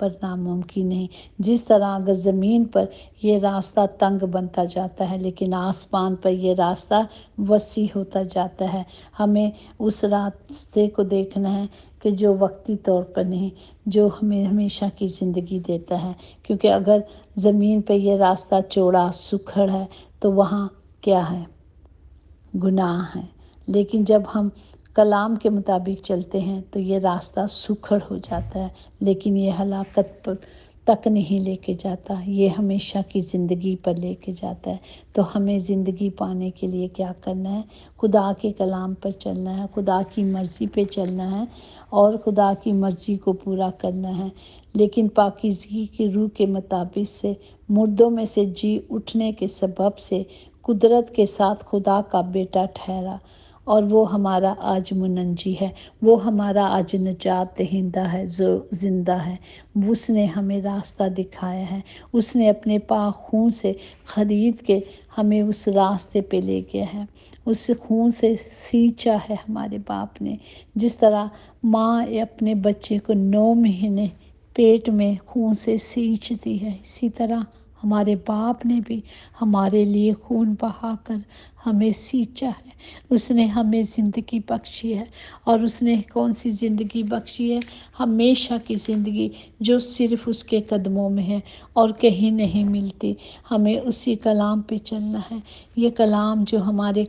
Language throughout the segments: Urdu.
پر ناممکن نہیں۔ جس طرح اگر زمین پر یہ راستہ تنگ بنتا جاتا ہے لیکن آسمان پر یہ راستہ وسیع ہوتا جاتا ہے، ہمیں اس راستے کو دیکھنا ہے کہ جو وقتی طور پر نہیں، جو ہمیں ہمیشہ کی زندگی دیتا ہے۔ کیونکہ اگر زمین پہ یہ راستہ چوڑا سکھڑ ہے تو وہاں کیا ہے؟ گناہ ہے۔ لیکن جب ہم کلام کے مطابق چلتے ہیں تو یہ راستہ سکھڑ ہو جاتا ہے، لیکن یہ ہلاکت تک نہیں لے کے جاتا، یہ ہمیشہ کی زندگی پر لے کے جاتا ہے۔ تو ہمیں زندگی پانے کے لیے کیا کرنا ہے؟ خدا کے کلام پر چلنا ہے، خدا کی مرضی پہ چلنا ہے اور خدا کی مرضی کو پورا کرنا ہے۔ لیکن پاکیزگی کی روح کے مطابق سے مردوں میں سے جی اٹھنے کے سبب سے قدرت کے ساتھ خدا کا بیٹا ٹھہرا، اور وہ ہمارا آج منجی ہے، وہ ہمارا آج نجات دہندہ ہے جو زندہ ہے۔ اس نے ہمیں راستہ دکھایا ہے، اس نے اپنے پاک خون سے خرید کے ہمیں اس راستے پہ لے گیا ہے، اس خون سے سینچا ہے ہمارے باپ نے۔ جس طرح ماں اپنے بچے کو 9 مہینے پیٹ میں خون سے سینچتی ہے، اسی طرح ہمارے باپ نے بھی ہمارے لیے خون بہا کر ہمیں سینچا ہے۔ اس نے ہمیں زندگی بخشی ہے، اور اس نے کون سی زندگی بخشی ہے؟ ہمیشہ کی زندگی، جو صرف اس کے قدموں میں ہے اور کہیں نہیں ملتی۔ ہمیں اسی کلام پہ چلنا ہے، یہ کلام جو ہمارے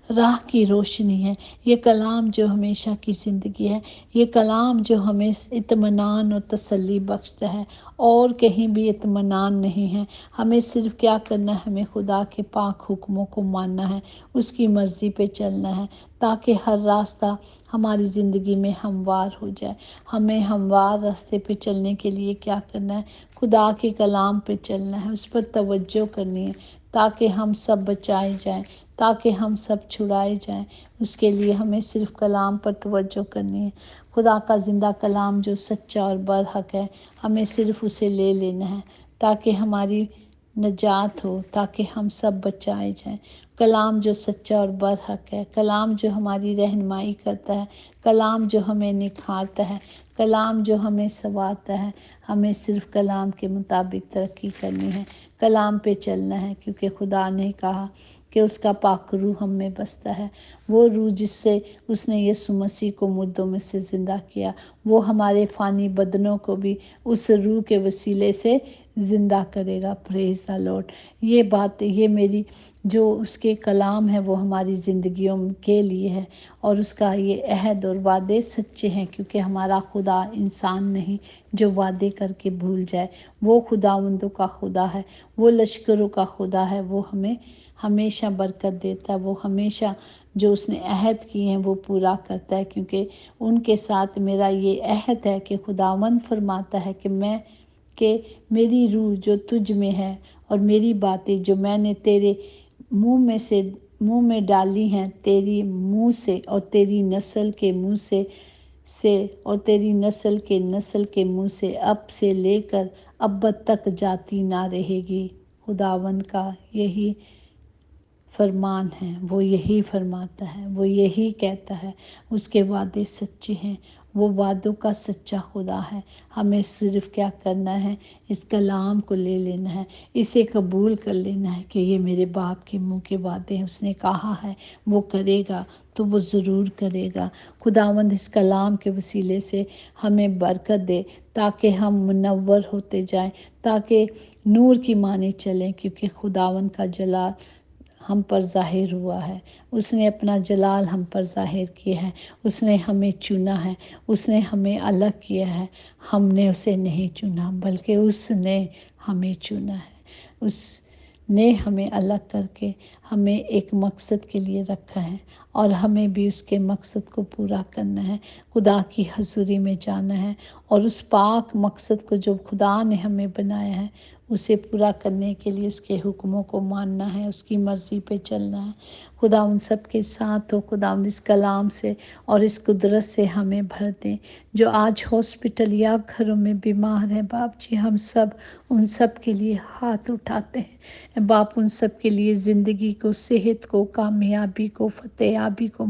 راہ کی روشنی ہے، یہ کلام جو ہمیشہ کی زندگی ہے، یہ کلام جو ہمیں اطمینان اور تسلی بخشتا ہے، اور کہیں بھی اطمینان نہیں ہے۔ ہمیں صرف کیا کرنا ہے؟ ہمیں خدا کے پاک حکموں کو ماننا ہے، اس کی مرضی پہ چلنا ہے، تاکہ ہر راستہ ہماری زندگی میں ہموار ہو جائے۔ ہمیں ہموار راستے پہ چلنے کے لیے کیا کرنا ہے؟ خدا کے کلام پہ چلنا ہے، اس پر توجہ کرنی ہے، تاکہ ہم سب بچائے جائیں، تاکہ ہم سب چھڑائے جائیں۔ اس کے لیے ہمیں صرف کلام پر توجہ کرنی ہے۔ خدا کا زندہ کلام جو سچا اور برحق ہے، ہمیں صرف اسے لے لینا ہے، تاکہ ہماری نجات ہو، تاکہ ہم سب بچائے جائیں۔ کلام جو سچا اور برحق ہے، کلام جو ہماری رہنمائی کرتا ہے، کلام جو ہمیں نکھارتا ہے، کلام جو ہمیں سنوارتا ہے۔ ہمیں صرف کلام کے مطابق ترقی کرنی ہے، کلام پہ چلنا ہے، کیونکہ خدا نے کہا کہ اس کا پاک روح ہم میں بستا ہے۔ وہ روح جس سے اس نے یسوع مسیح کو مردوں میں سے زندہ کیا، وہ ہمارے فانی بدنوں کو بھی اس روح کے وسیلے سے زندہ کرے گا۔ پریز دی لارڈ۔ یہ بات، یہ میری جو اس کے کلام ہے وہ ہماری زندگیوں کے لیے ہے، اور اس کا یہ عہد اور وعدے سچے ہیں، کیونکہ ہمارا خدا انسان نہیں جو وعدے کر کے بھول جائے۔ وہ خداوندوں کا خدا ہے، وہ لشکروں کا خدا ہے، وہ ہمیں ہمیشہ برکت دیتا ہے، وہ ہمیشہ جو اس نے عہد کیے ہیں وہ پورا کرتا ہے۔ کیونکہ ان کے ساتھ میرا یہ عہد ہے کہ خداوند فرماتا ہے کہ میری روح جو تجھ میں ہے، اور میری باتیں جو میں نے تیرے منہ میں ڈالی ہیں، تیری منہ سے اور تیری نسل کے منہ سے اور تیری نسل کے نسل کے منہ سے اب سے لے کر ابد تک جاتی نہ رہے گی۔ خداوند کا یہی فرمان ہے، وہ یہی فرماتا ہے، وہ یہی کہتا ہے۔ اس کے وعدے سچے ہیں، وہ وعدوں کا سچا خدا ہے۔ ہمیں صرف کیا کرنا ہے؟ اس کلام کو لے لینا ہے، اسے قبول کر لینا ہے کہ یہ میرے باپ کے منہ کے وعدے ہیں، اس نے کہا ہے وہ کرے گا تو وہ ضرور کرے گا۔ خداوند اس کلام کے وسیلے سے ہمیں برکت دے، تاکہ ہم منور ہوتے جائیں، تاکہ نور کی مانے چلیں، کیونکہ خداوند کا جلال ہم پر ظاہر ہوا ہے، اس نے اپنا جلال ہم پر ظاہر کیا ہے، اس نے ہمیں چنا ہے، اس نے ہمیں الگ کیا ہے۔ ہم نے اسے نہیں چنا، بلکہ اس نے ہمیں چنا ہے۔ اس نے ہمیں الگ کر کے ہمیں ایک مقصد کے لیے رکھا ہے، اور ہمیں بھی اس کے مقصد کو پورا کرنا ہے، خدا کی حضوری میں جانا ہے، اور اس پاک مقصد کو جو خدا نے ہمیں بنایا ہے اسے پورا کرنے کے لیے اس کے حکموں کو ماننا ہے، اس کی مرضی پہ چلنا ہے۔ خدا ان سب کے ساتھ ہو۔ خدا اس کلام سے اور اس قدرت سے ہمیں بھر دیں۔ جو آج ہاسپٹل یا گھروں میں بیمار ہیں باپ جی، ہم سب ان سب کے لیے ہاتھ اٹھاتے ہیں باپ، ان سب کے لیے زندگی کو، صحت کو، کامیابی کو، فتح یابی کو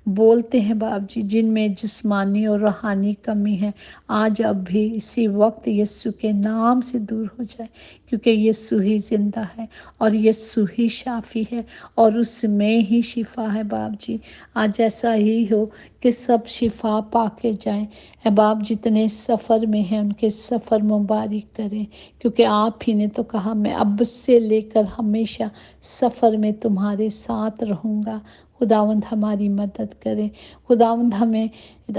بولتے ہیں باپ جی جن میں جسمانی اور روحانی کمی ہے، آج اب بھی اسی وقت یسوع کے نام سے دور ہو جائے، کیونکہ یسوع ہی زندہ ہے اور یسوع ہی شافی ہے اور اس میں ہی شفا ہے باپ جی۔ آج ایسا ہی ہو کہ سب شفا پا کے جائیں۔ اے باپ جتنے سفر میں ہیں ان کے سفر مبارک کریں، کیونکہ آپ ہی نے تو کہا میں اب سے لے کر ہمیشہ سفر میں تمہارے ساتھ رہوں گا۔ خداوند ہماری مدد کرے۔ خداوند ہمیں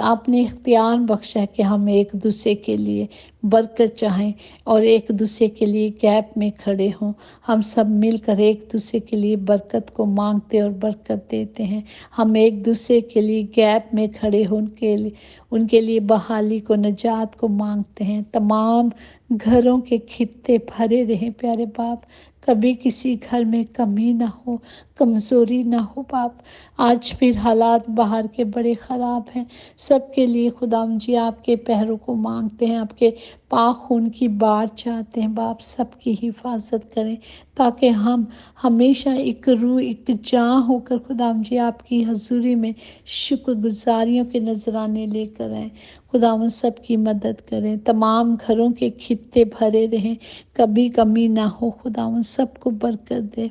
آپ نے اختیار بخشا ہے کہ ہم ایک دوسرے کے لیے برکت چاہیں اور ایک دوسرے کے لیے گیپ میں کھڑے ہوں۔ ہم سب مل کر ایک دوسرے کے لیے برکت کو مانگتے اور برکت دیتے ہیں۔ ہم ایک دوسرے کے لیے گیپ میں کھڑے ہوں، ان کے لیے بحالی کو، نجات کو مانگتے ہیں۔ تمام گھروں کے خطے بھرے رہیں پیارے باپ، کبھی کسی گھر میں کمی نہ ہو، کمزوری نہ ہو باپ۔ آج پھر حالات باہر کے بڑے خراب ہیں، سب کے لیے خداوند جی آپ کے پیروں کو مانگتے ہیں، آپ کے پاک خون کی باڑ چاہتے ہیں باپ، سب کی حفاظت کریں تاکہ ہم ہمیشہ ایک روح ایک جاں ہو کر خداوند جی آپ کی حضوری میں شکر گزاریوں کے نذرانے لے کر آئیں۔ خداوند سب کی مدد کریں، تمام گھروں کے خطے بھرے رہیں، کبھی کمی نہ ہو۔ خداوند سب کو برکت دے،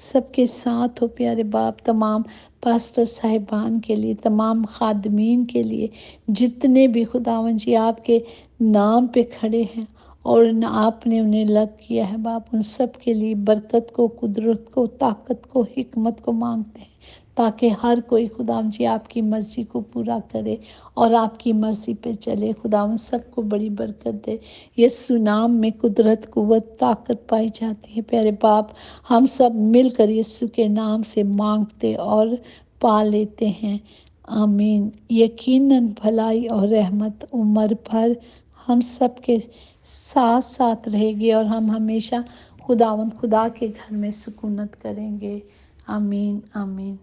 سب کے ساتھ ہو پیارے باپ۔ تمام پاسٹر صاحبان کے لیے، تمام خادمین کے لیے، جتنے بھی خداوند جی آپ کے نام پہ کھڑے ہیں اور آپ نے انہیں الگ کیا ہے باپ، ان سب کے لیے برکت کو، قدرت کو، طاقت کو، حکمت کو مانگتے ہیں تاکہ ہر کوئی خداوند جی آپ کی مرضی کو پورا کرے اور آپ کی مرضی پہ چلے۔ خداوند سب کو بڑی برکت دے۔ یسوع نام میں قدرت، قوت، طاقت پائی جاتی ہے پیارے باپ۔ ہم سب مل کر یسوع کے نام سے مانگتے اور پا لیتے ہیں، آمین۔ یقیناً بھلائی اور رحمت عمر بھر ہم سب کے ساتھ ساتھ رہے گی اور ہم ہمیشہ خداوند خدا کے گھر میں سکونت کریں گے، آمین آمین۔